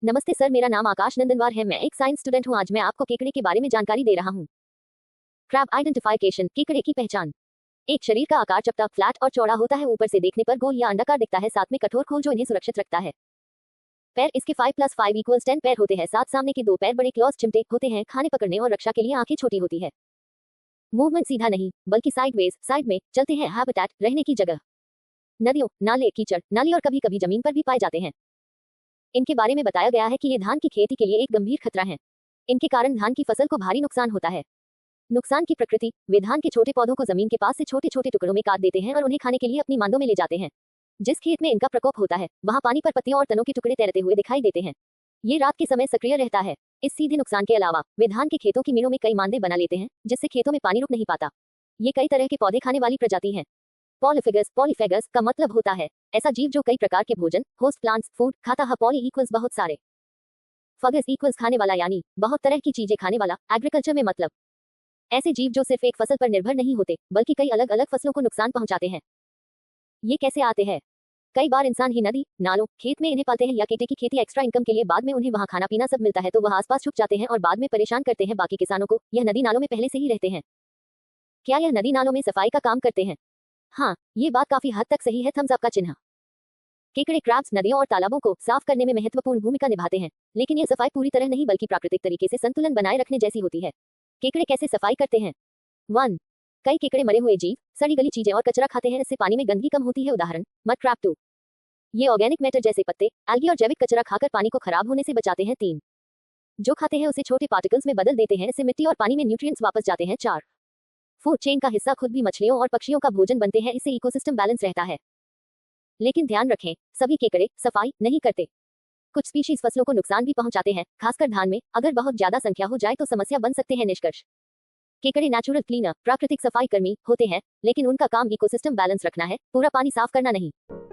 नमस्ते सर, मेरा नाम आकाश नंदनवार है। मैं एक साइंस स्टूडेंट हूँ। आज मैं आपको केकड़े के बारे में जानकारी दे रहा हूँ। Crab identification. केकड़े की पहचान। एक शरीर का आकार चपटा, फ्लैट और चौड़ा होता है। ऊपर से देखने पर गोल या अंडाकार दिखता है, साथ में कठोर खोल जो इन्हें सुरक्षित रखता है। पैर इसके 5+5=10 पैर होते हैं। साथ सामने के 2 पैर बड़े क्लॉज चिमटे होते हैं। खाने पकड़ने और रक्षा के लिए आंखें छोटी होती है। मूवमेंट सीधा नहीं बल्कि साइडवेज, साइड में चलते हैं। हैबिटेट रहने की जगह। नदियों, नाले, कीचड़, नाली और कभी कभी जमीन पर भी पाए जाते हैं। इनके बारे में बताया गया है कि ये धान की खेती के लिए एक गंभीर खतरा है। इनके कारण धान की फसल को भारी नुकसान होता है। नुकसान की प्रकृति। वे धान के छोटे पौधों को जमीन के पास से छोटे छोटे टुकड़ों में काट देते हैं और उन्हें खाने के लिए अपनी मांदों में ले जाते हैं। जिस खेत में इनका प्रकोप होता है वहां पानी पर पत्तियों और तनों के टुकड़े तैरते हुए दिखाई देते हैं। ये रात के समय सक्रिय रहता है। इस सीधे नुकसान के अलावा वे धान के खेतों की मीलों में कई मांदे बना लेते हैं, जिससे खेतों में पानी रुक नहीं पाता। ये कई तरह के पौधे खाने वाली प्रजाति है। पॉलीफेगस का मतलब होता है ऐसा जीव जो कई प्रकार के भोजन, होस्ट प्लांट्स, फूड खाता है। पॉली इक्वल्स बहुत सारे, फगस इक्वल्स खाने वाला, यानी बहुत तरह की चीजें खाने वाला। एग्रीकल्चर में मतलब ऐसे जीव जो सिर्फ एक फसल पर निर्भर नहीं होते बल्कि कई अलग अलग फसलों को नुकसान पहुंचाते हैं। ये कैसे आते हैं? कई बार इंसान ही नदी, नालों, खेत में इन्हें पालते हैं या केटे की खेती एक्स्ट्रा इनकम के लिए। बाद में उन्हें वहां खाना पीना सब मिलता है तो वह आसपास छुप जाते हैं और बाद में परेशान करते हैं बाकी किसानों को। यह नदी नालों में पहले से ही रहते हैं। क्या यह नदी नालों में सफाई का काम करते हैं? हाँ, ये बात काफी हद तक सही है। थम्स अप का चिन्ह। केकड़े क्रैब्स नदियों और तालाबों को साफ करने में महत्वपूर्ण भूमिका निभाते हैं, लेकिन यह सफाई पूरी तरह नहीं बल्कि प्राकृतिक तरीके से संतुलन बनाए रखने जैसी होती है। केकड़े कैसे सफाई करते हैं? 1. कई केकड़े मरे हुए जीव, सड़ी गली चीजें और कचरा खाते हैं। इससे पानी में गंदगी कम होती है। उदाहरण मड क्रैब। 2. ये ऑर्गेनिक मैटर जैसे पत्ते, एल्गी और जैविक कचरा खाकर पानी को खराब होने से बचाते हैं। 3. जो खाते हैं उसे छोटे पार्टिकल्स में बदल देते हैं। इससे मिट्टी और पानी में न्यूट्रिएंट्स वापस जाते हैं। 4. फूड चेन का हिस्सा खुद भी मछलियों और पक्षियों का भोजन बनते हैं। इससे इकोसिस्टम बैलेंस रहता है। लेकिन ध्यान रखें, सभी केकड़े सफाई नहीं करते। कुछ स्पीशीज फसलों को नुकसान भी पहुंचाते हैं, खासकर धान में। अगर बहुत ज्यादा संख्या हो जाए तो समस्या बन सकते हैं। निष्कर्ष। केकड़े नेचुरल क्लीनर, प्राकृतिक सफाई कर्मी होते हैं, लेकिन उनका काम इकोसिस्टम बैलेंस रखना है, पूरा पानी साफ करना नहीं।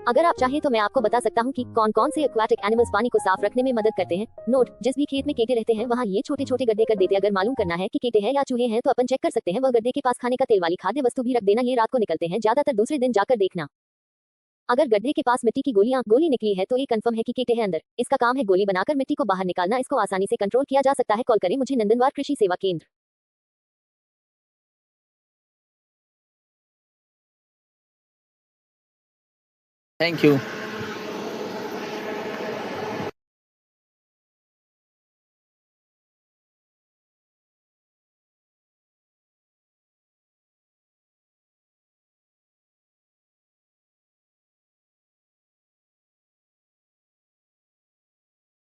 अगर आप चाहें तो मैं आपको बता सकता हूँ कि कौन कौन से एक्वाटिक एनिमल्स पानी को साफ रखने में मदद करते हैं। नोट, जिस भी खेत में केकड़े रहते हैं वहाँ ये छोटे छोटे गड्ढे कर देते। अगर मालूम करना है कि केकड़े हैं या चूहे हैं तो अपन चेक कर सकते हैं। वह गड्ढे के पास खाने का तेल वाली खाद्य वस्तु भी रख देना। ये रात को निकलते हैं, ज्यादातर दूसरे दिन जाकर देखना। अगर गड्ढे के पास मिट्टी की गोली निकली है तो ये कंफर्म है कि केकड़े हैं अंदर। इसका काम है गोली बनाकर मिट्टी को बाहर निकालना। इसको आसानी से कंट्रोल किया जा सकता है। कॉल करें मुझे, नंदनवार कृषि सेवा केंद्र। Thank you.